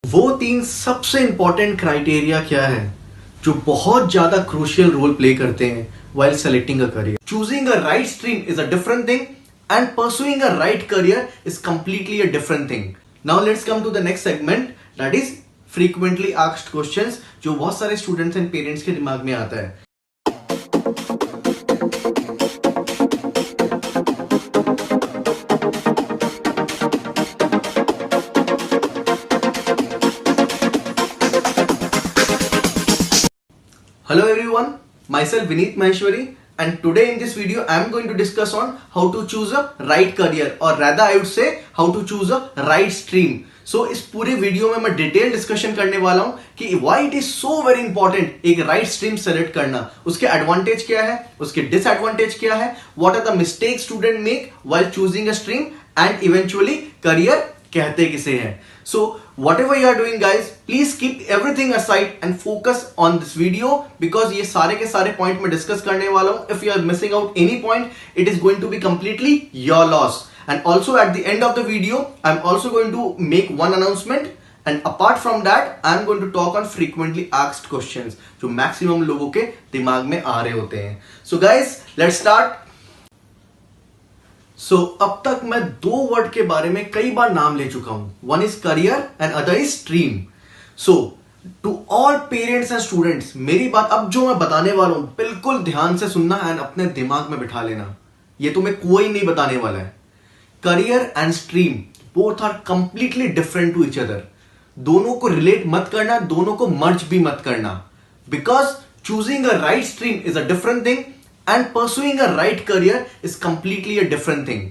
वो तीन सबसे इंपॉर्टेंट क्राइटेरिया क्या है जो बहुत ज्यादा क्रूशियल रोल प्ले करते हैं while selecting a career. Choosing a right stream is a different thing and pursuing a right career is completely a different thing. Now let's come to the next segment, that is frequently asked questions जो बहुत सारे students and parents के दिमाग में आता है. Hello everyone, myself Vineet Maheshwari and today in this video I am going to discuss on how to choose a right career or rather I would say how to choose a right stream. So इस पूरे video में मैं detail discussion करने वाला हूं कि why it is so very important एक right stream select करना, उसके एडवांटेज क्या है, उसके डिसएडवांटेज क्या है, what are the mistakes student make while choosing a stream and eventually career कहते किसे हैं. So whatever you are doing guys, please keep everything aside and focus on this video because ये सारे के सारे पॉइंट मैं डिस्कस करने वाला हूं. If you are missing out any point, it is going to be completely your loss. And also at the end of the video, I'm also going to make one announcement. And apart from that, I'm going to talk on frequently asked questions जो maximum लोगों के दिमाग में आ रहे होते हैं. So guys, let's start. अब तक मैं दो वर्ड के बारे में कई बार नाम ले चुका हूं. One is career and other is stream. To all parents and students, मेरी बात अब जो मैं बताने वाला हूं बिल्कुल ध्यान से सुनना एंड अपने दिमाग में बिठा लेना. ये तुम्हें कोई नहीं बताने वाला है. Career and stream both are completely different to each other. दोनों को रिलेट मत करना, दोनों को मर्ज भी मत करना. Because choosing a right stream is a different thing and pursuing a right career is completely a different thing.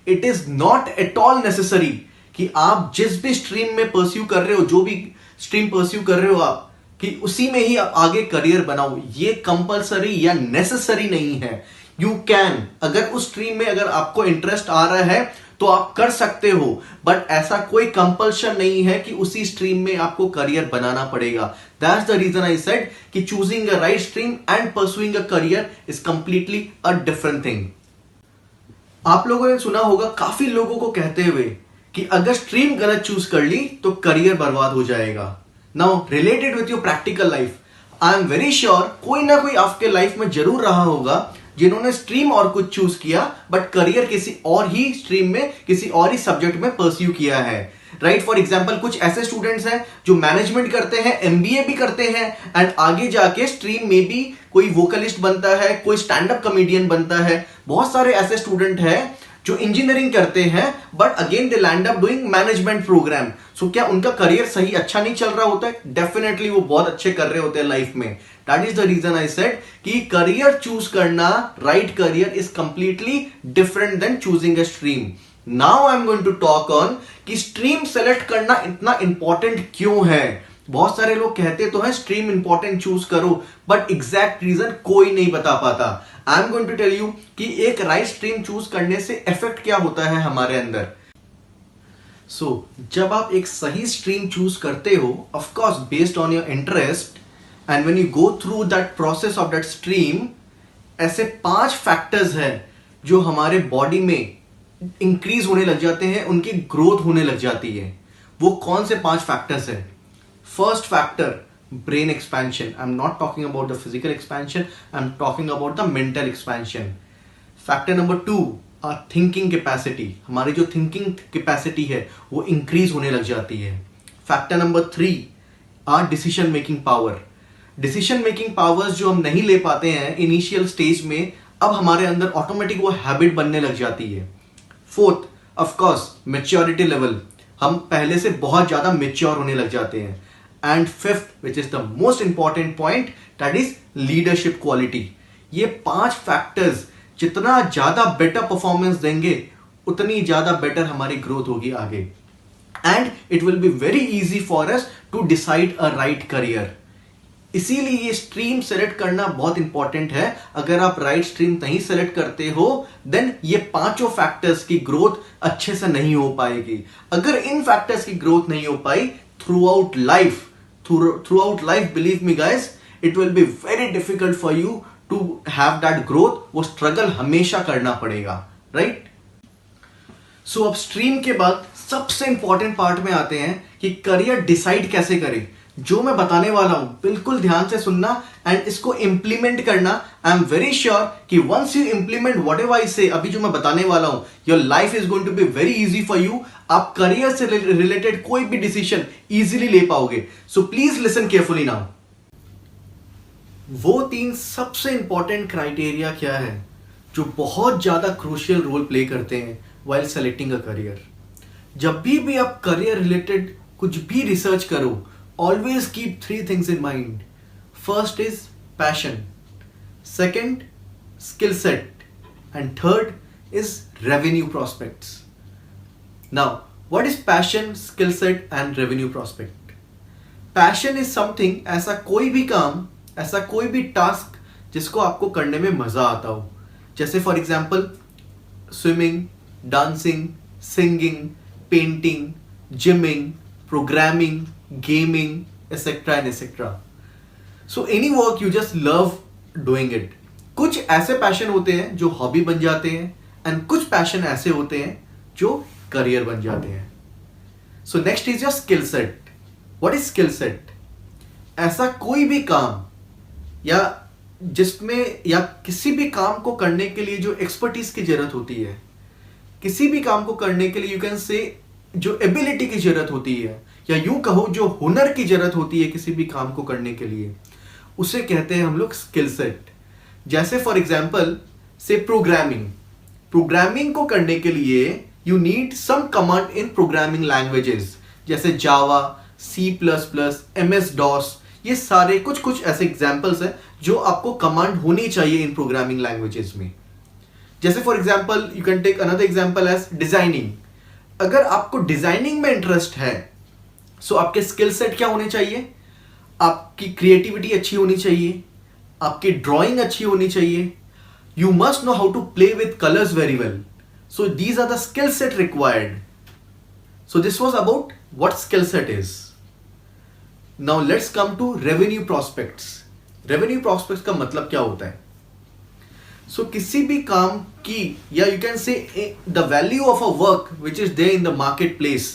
It is not at all necessary कि आप जिस भी स्ट्रीम में परस्यू कर रहे हो, जो भी स्ट्रीम परस्यू कर रहे हो आप, कि उसी में ही आप आगे करियर बनाओ. ये कंपलसरी या नेसेसरी नहीं है. यू कैन, अगर उस स्ट्रीम में अगर आपको इंटरेस्ट आ रहा है तो आप कर सकते हो, बट ऐसा कोई कंपल्शन नहीं है कि उसी स्ट्रीम में आपको करियर बनाना पड़ेगा. That's the reason I said कि choosing a right stream and pursuing a career is completely a different thing. आप लोगों ने सुना होगा काफी लोगों को कहते हुए कि अगर स्ट्रीम गलत चूज कर ली तो करियर बर्बाद हो जाएगा. Now related with your practical life, I am very sure कोई ना कोई आपके लाइफ में जरूर रहा होगा जिन्होंने स्ट्रीम और कुछ चूज किया बट करियर किसी और ही स्ट्रीम में, किसी और ही सब्जेक्ट में परस्यू किया है. राइट, फॉर एग्जांपल कुछ ऐसे स्टूडेंट्स हैं जो मैनेजमेंट करते हैं, एमबीए भी करते हैं एंड आगे जाके स्ट्रीम में भी कोई वोकलिस्ट बनता है, कोई स्टैंड अप कॉमेडियन बनता है. बहुत सारे ऐसे स्टूडेंट हैं जो इंजीनियरिंग करते हैं but again they land up doing management program. सो क्या उनका करियर सही अच्छा नहीं चल रहा होता है? डेफिनेटली वो बहुत अच्छे कर रहे होते हैं लाइफ में. That is the reason I said कि करियर चूज करना, right career is completely different than choosing a stream. Now I am going to talk on कि स्ट्रीम सेलेक्ट करना इतना इंपॉर्टेंट क्यों है. बहुत सारे लोग कहते तो हैं स्ट्रीम इंपॉर्टेंट चूज करो, बट एग्जैक्ट रीजन कोई नहीं बता पाता. I am going to tell you कि एक राइट स्ट्रीम चूज करने से इफेक्ट क्या होता है हमारे अंदर. जब आप एक सही स्ट्रीम चूज करते हो, of course based on your interest, and when you go through that process of that stream, ऐसे 5 फैक्टर्स हैं जो हमारे बॉडी में इंक्रीज होने लग जाते हैं, उनकी ग्रोथ होने लग जाती है. वो कौन से 5 फैक्टर्स हैं? First factor, brain expansion. I'm not talking about the physical expansion, I'm talking about the mental expansion. Factor number 2, our thinking capacity. हमारी जो thinking capacity है वो increase होने लग जाती है. Factor number 3, our decision making power. Decision making powers जो हम नहीं ले पाते हैं initial stage में, अब हमारे अंदर ऑटोमेटिक वो हैबिट बनने लग जाती है. Fourth, of course maturity level. हम पहले से बहुत ज्यादा मेच्योर होने लग जाते हैं. And fifth, which is the most important point, that is leadership quality. ये 5 फैक्टर्स जितना ज्यादा बेटर परफॉर्मेंस देंगे उतनी ज्यादा बेटर हमारी ग्रोथ होगी आगे. And it will be very easy for us to decide a right career. इसीलिए ये स्ट्रीम सेलेक्ट करना बहुत इंपॉर्टेंट है. अगर आप राइट स्ट्रीम नहीं सेलेक्ट करते हो देन ये 5 फैक्टर्स की ग्रोथ अच्छे से नहीं हो पाएगी. अगर इन फैक्टर्स की ग्रोथ नहीं हो पाई throughout life, believe me guys, it will be very difficult for you to have that growth. वो स्ट्रगल हमेशा करना पड़ेगा, राइट? अब स्ट्रीम के बाद सबसे इंपॉर्टेंट पार्ट में आते हैं कि करियर डिसाइड कैसे करें। जो मैं बताने वाला हूं बिल्कुल ध्यान से सुनना एंड इसको इंप्लीमेंट करना। आई एम वेरी श्योर कि once you implement whatever I say, अभी जो मैं बताने वाला हूं, your life is going to be very easy for you. आप करियर से रिलेटेड कोई भी डिसीजन इजीली ले पाओगे। So please listen carefully now. वो 3 सबसे इंपॉर्टेंट क्राइटेरिया क्या है जो बहुत ज्यादा क्रूशियल रोल प्ले करते हैं वाइल सेलेक्टिंग अ करियर। जब भी आप करियर रिलेटेड कुछ भी रिसर्च करो, always keep 3 things in mind. First is passion, second skill set, and third is revenue prospects. Now, what is passion, skill set and revenue prospect? Passion is something, ऐसा कोई भी काम, ऐसा कोई भी टास्क जिसको आपको करने में मजा आता हो। जैसे for example swimming, dancing, singing, painting, gymming, programming, gaming, etc. and etc. So any work you just love doing it. कुछ ऐसे पैशन होते हैं जो हॉबी बन जाते हैं एंड कुछ पैशन ऐसे होते हैं जो करियर बन जाते हैं। So next is your skill set. What is skill set? ऐसा कोई भी काम या जिसमें या किसी भी काम को करने के लिए जो एक्सपर्टीज की जरूरत होती है, किसी भी काम को करने के लिए यू कैन से जो एबिलिटी की जरूरत होती है, या यूं कहो जो हुनर की जरूरत होती है किसी भी काम को करने के लिए, उसे कहते हैं हम लोग स्किल सेट। जैसे फॉर एग्जांपल से प्रोग्रामिंग को करने के लिए you need some command in programming languages जैसे जावा, C++, MS-DOS। ये सारे कुछ ऐसे एग्जांपल्स हैं जो आपको कमांड होनी चाहिए इन प्रोग्रामिंग लैंग्वेजेस में। जैसे for example you can take another example as designing. अगर आपको डिजाइनिंग में इंटरेस्ट है, सो आपके स्किल सेट क्या होने चाहिए? आपकी क्रिएटिविटी अच्छी होनी चाहिए, आपकी ड्राइंग अच्छी होनी चाहिए, you must know how to play with colours very well. So these are the skill set required. So this was about what skill set is. Now let's come to revenue prospects. Revenue prospects का मतलब क्या होता है? सो किसी भी काम की, या you can say the value of a work which is there in the market place.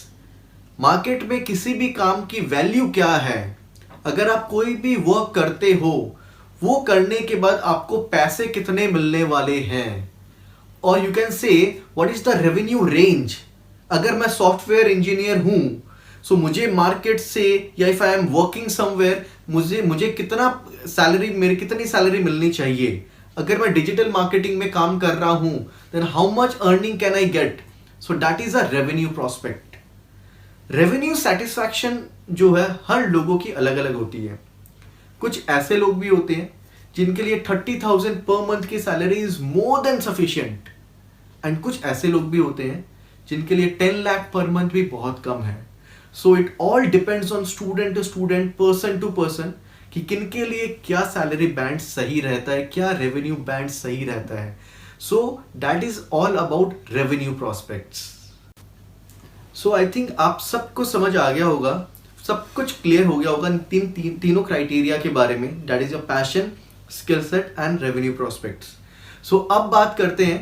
Market में किसी भी काम की वैल्यू क्या है? अगर आप कोई भी वर्क करते हो, वो करने के बाद आपको पैसे कितने मिलने वाले हैं, और यू कैन से what is the revenue range. अगर मैं सॉफ्टवेयर इंजीनियर हूं, सो मुझे मार्केट से, या if I am working somewhere, मुझे कितना सैलरी, मेरी कितनी सैलरी मिलनी चाहिए। अगर मैं डिजिटल मार्केटिंग में काम कर रहा हूं, then how much earning can I get. So that is a revenue prospect. Revenue satisfaction जो है हर लोगों की अलग अलग होती है। कुछ ऐसे लोग भी होते हैं जिनके लिए 30,000 पर मंथ की salary is more than sufficient, and कुछ ऐसे लोग भी होते हैं जिनके लिए 10 लाख पर मंथ भी बहुत कम है। So it all depends on student to student, person to person, कि किनके लिए क्या सैलरी बैंड सही रहता है, क्या रेवेन्यू बैंड सही रहता है। So that is all about revenue prospects. So I think आप सबको समझ आ गया होगा, सब कुछ क्लियर हो गया होगा तीनों क्राइटेरिया के बारे में, that is your passion, skill set and revenue prospects. So अब बात करते हैं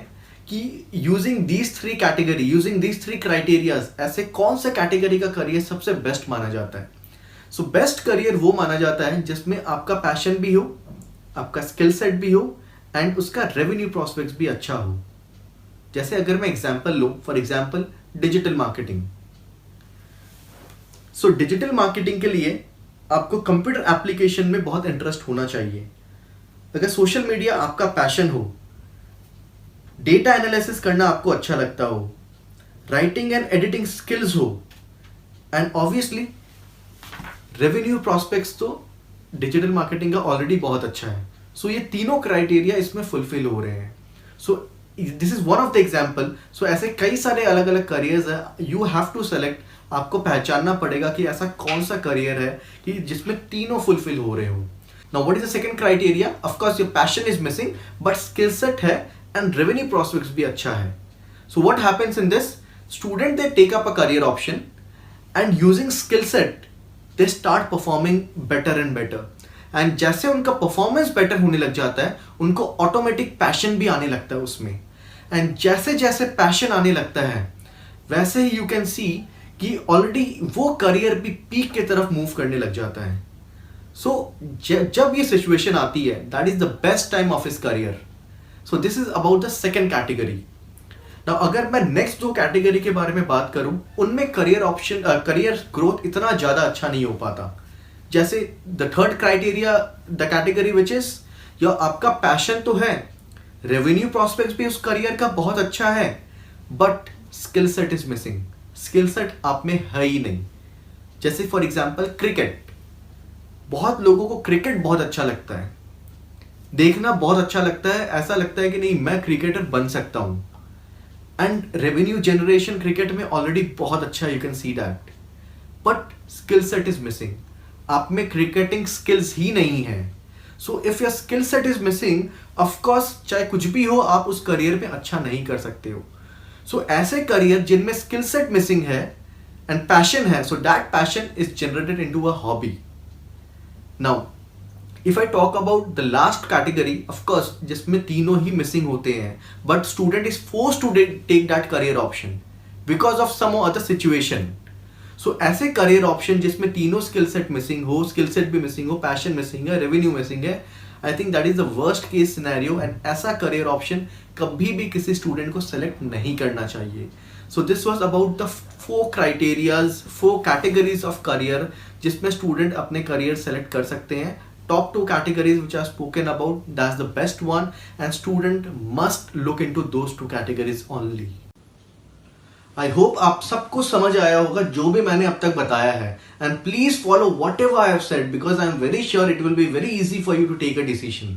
कि using these 3 category, using these 3 criterias, ऐसे कौन से कैटेगरी का करियर सबसे बेस्ट माना जाता है। सो बेस्ट करियर वो माना जाता है जिसमें आपका पैशन भी हो, आपका स्किल सेट भी हो, एंड उसका रेवेन्यू प्रॉस्पेक्ट्स भी अच्छा हो। जैसे अगर मैं एग्जांपल लूं, for example digital marketing. So digital marketing के लिए आपको कंप्यूटर एप्लीकेशन में बहुत इंटरेस्ट होना चाहिए। अगर सोशल मीडिया आपका पैशन हो, डेटा एनालिसिस करना आपको अच्छा लगता हो, राइटिंग एंड एडिटिंग स्किल्स हो, एंड ऑब्वियसली रेवेन्यू प्रॉस्पेक्ट्स तो डिजिटल मार्केटिंग का ऑलरेडी बहुत अच्छा है। सो ये तीनों क्राइटेरिया इसमें फुलफिल हो रहे हैं। So this is one of the example. So ऐसे कई सारे अलग अलग करियर्स है, यू हैव टू सेलेक्ट। आपको पहचानना पड़ेगा कि ऐसा कौन सा करियर है कि जिसमें तीनों फुलफिल हो रहे हो। Now what is the second criteria? Of course your passion is missing, but skill set है एंड रेवेन्यू प्रॉस्पेक्ट्स भी अच्छा है। So what happens in this? Student they take up a career option and using skill set they start performing better and better, and जैसे उनका performance better होने लग जाता है, उनको ऑटोमेटिक पैशन भी आने लगता है उसमें, एंड जैसे जैसे पैशन आने लगता है, वैसे ही यू कैन सी कि ऑलरेडी वो करियर भी पीक की तरफ मूव करने लग जाता है. सो जब ये सिचुएशन आती है, that is the best time of his career. So this is about the second category. Now अगर मैं नेक्स्ट 2 कैटेगरी के बारे में बात करूं, उनमें करियर ग्रोथ इतना ज्यादा अच्छा नहीं हो पाता. जैसे the third criteria, the category which is या आपका पैशन तो है, रेवेन्यू प्रोस्पेक्ट्स भी उस करियर का बहुत अच्छा है, but skill set is missing. Skill set आप में है ही नहीं. जैसे फॉर एग्जाम्पल क्रिकेट. बहुत लोगों को क्रिकेट बहुत अच्छा लगता है, देखना बहुत अच्छा लगता है, ऐसा लगता है कि नहीं मैं क्रिकेटर बन सकता हूं. एंड रेवेन्यू जनरेशन क्रिकेट में ऑलरेडी बहुत अच्छा, you can see that. But skill set is missing. आप में क्रिकेटिंग स्किल्स ही नहीं है. So if your skill set is missing, of course चाहे कुछ भी हो, आप उस करियर में अच्छा नहीं कर सकते हो. सो ऐसे करियर जिनमें स्किल सेट मिसिंग है एंड पैशन है, so that passion is generated into a hobby. Now if I talk about the last category, of course जिसमें तीनों ही मिसिंग होते हैं, but student is forced to take that career option because of some other situation. So ऐसे career option जिसमें तीनों skill set missing हो, skill set भी मिसिंग हो, पैशन मिसिंग है, रेवेन्यू मिसिंग है, I think that is the worst case scenario. And ऐसा career option कभी भी किसी स्टूडेंट को सेलेक्ट नहीं करना चाहिए. सो this was about the 4 criterias, 4 categories of career जिसमें स्टूडेंट अपने करियर सेलेक्ट कर सकते हैं. Top 2 categories which are spoken about, that's the best one, and student must look into those 2 categories only. I hope आप सबको समझ आया होगा जो भी मैंने अब तक बताया है, and please follow whatever I have said because I am very sure it will be very easy for you to take a decision.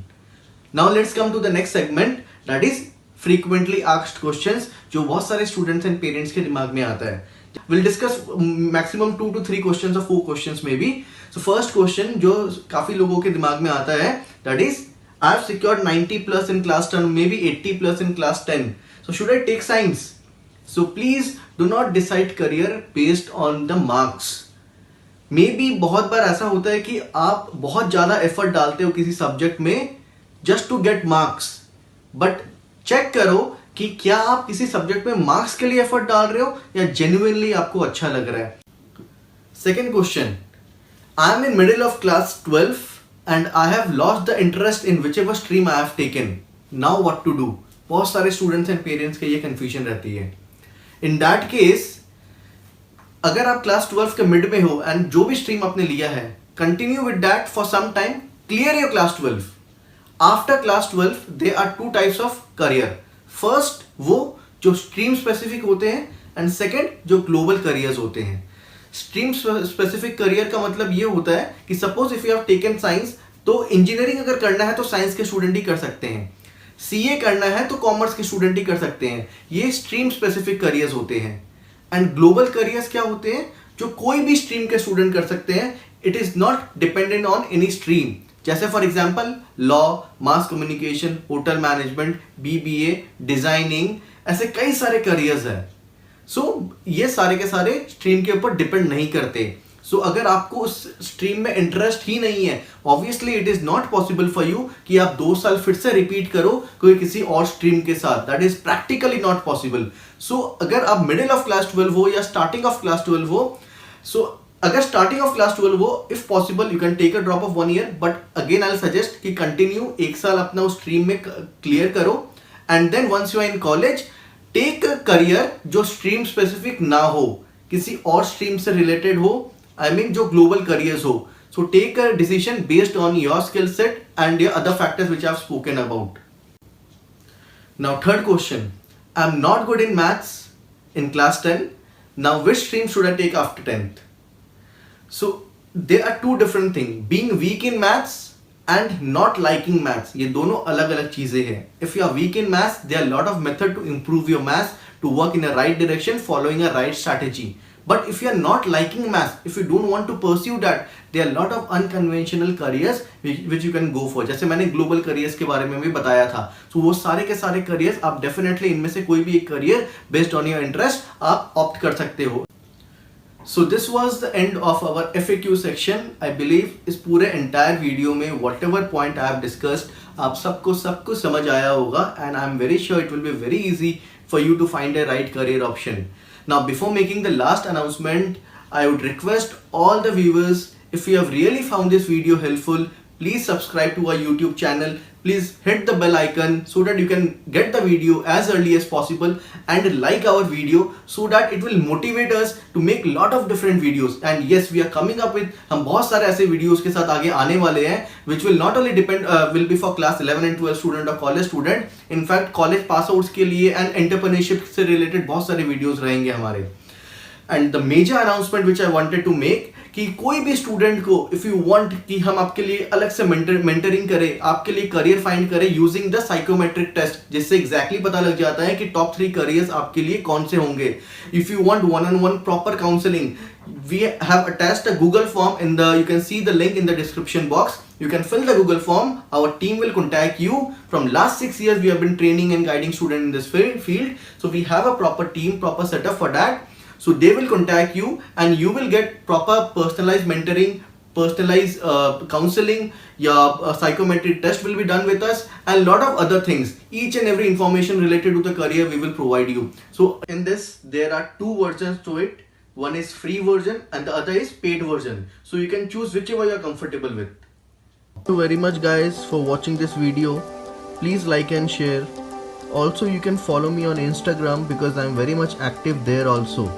Now let's come to the next segment, that is frequently asked questions, जो बहुत सारे students and parents के दिमाग में आता है. We'll discuss maximum 2 to 3 questions or 4 questions maybe. So first question जो काफी लोगों के दिमाग में आता है, that is I have secured 90 plus in class 10, maybe 80 plus in class 10. So should I take science? So please do not decide career based on the marks. Maybe बहुत बार ऐसा होता है कि आप बहुत ज्यादा एफर्ट डालते हो किसी सब्जेक्ट में just to get marks, but check करो कि क्या आप किसी सब्जेक्ट में मार्क्स के लिए एफर्ट डाल रहे हो या जेन्युइनली आपको अच्छा लग रहा है. Second question, I am in middle of class 12 and I have lost the interest in which ever stream I have taken. Now what to do. बहुत सारे स्टूडेंट्स एंड पेरेंट्स के ये कंफ्यूजन रहती है. इन दैट केस, अगर आप class 12 के mid में हो एंड जो भी स्ट्रीम आपने लिया है, continue with that for some time, clear your class 12. After class 12 there are 2 types of career. First वो जो स्ट्रीम स्पेसिफिक होते हैं एंड सेकंड जो ग्लोबल करियर्स होते हैं. स्ट्रीम स्पेसिफिक करियर का मतलब ये होता है कि suppose if you have taken science, तो इंजीनियरिंग अगर करना है तो साइंस के स्टूडेंट ही कर सकते हैं, सीए करना है तो कॉमर्स के स्टूडेंट ही कर सकते हैं. ये स्ट्रीम स्पेसिफिक करियर्स होते हैं. एंड ग्लोबल करियर्स क्या होते हैं, जो कोई भी स्ट्रीम के स्टूडेंट कर सकते हैं. It is not dependent on any stream. जैसे for example law, mass communication, hotel management, BBA, designing, ऐसे कई सारे करियर्स हैं. सो ये सारे के सारे स्ट्रीम के ऊपर डिपेंड नहीं करते. सो अगर आपको उस स्ट्रीम में इंटरेस्ट ही नहीं है, obviously it is not possible for you कि आप 2 साल फिर से रिपीट करो कोई किसी और स्ट्रीम के साथ. That is practically not possible. So अगर आप मिडिल ऑफ क्लास 12 हो या स्टार्टिंग ऑफ क्लास 12 हो, सो अगर स्टार्टिंग ऑफ क्लास 12 हो, if possible you can take a drop of 1 year, but again I will suggest कि कंटिन्यू 1 साल अपना उस स्ट्रीम में क्लियर करो. And then once you are in college, take a career जो स्ट्रीम स्पेसिफिक ना हो, किसी और स्ट्रीम से रिलेटेड हो, आई मीन जो ग्लोबल करियर्स हो. So take a decision based on your skill set and your other factors which I have spoken about. Now third question, I am not good in maths in class 10. Now which stream should I take after 10th? So there are 2 different things. Being weak in maths and not liking maths. ये दोनों अलग अलग चीजें हैं. If you are weak in maths, there are a lot of method to improve your maths, to work in a right direction, following a right strategy. But if you are not liking maths, if you don't want to pursue that, there are a lot of unconventional careers which you can go for. जैसे मैंने global careers के बारे में भी बताया था. So वो सारे के सारे careers आप definitely इनमें से कोई भी एक career based on your interest आप opt कर सकते हो. So this was the end of our FAQ section. I believe इस पूरे entire video में whatever point I have discussed, आप सबको सब समझ आया होगा, and I am very sure it will be very easy for you to find a right career option. Now, before making the last announcement, I would request all the viewers, if you have really found this video helpful, please subscribe to our YouTube channel. Please hit the bell icon so that you can get the video as early as possible, and like our video so that it will motivate us to make lot of different videos. And yes, we are coming up with, हम बहुत सारे ऐसे videos के साथ आगे आने वाले हैं which will not only will be for class 11 and 12 student or college student. In fact, college pass outs के लिए and entrepreneurship से related बहुत सारे videos रहेंगे हमारे. And the major announcement which I wanted to make, कि कोई भी स्टूडेंट को इफ यू वांट कि हम आपके लिए अलग से मेंटरिंग करें, आपके लिए करियर फाइंड करें यूजिंग द साइकोमेट्रिक टेस्ट, जिससे एग्जैक्टली पता लग जाता है कि टॉप 3 करियर्स आपके लिए कौन से होंगे. If you want one on one proper counselling, we have attached a Google form in the, you can see the link in the description box. You can fill the Google form. Our team will contact you. From last 6 years we have been training and guiding students in this field, so we have a proper team, proper setup for that. So they will contact you and you will get proper personalized mentoring, personalized counseling. Your psychometric test will be done with us, and lot of other things. Each and every information related to the career we will provide you. So in this there are 2 versions to it. One is free version and the other is paid version. So you can choose whichever you are comfortable with. Thank you very much guys for watching this video. Please like and share. Also you can follow me on Instagram because I am very much active there also.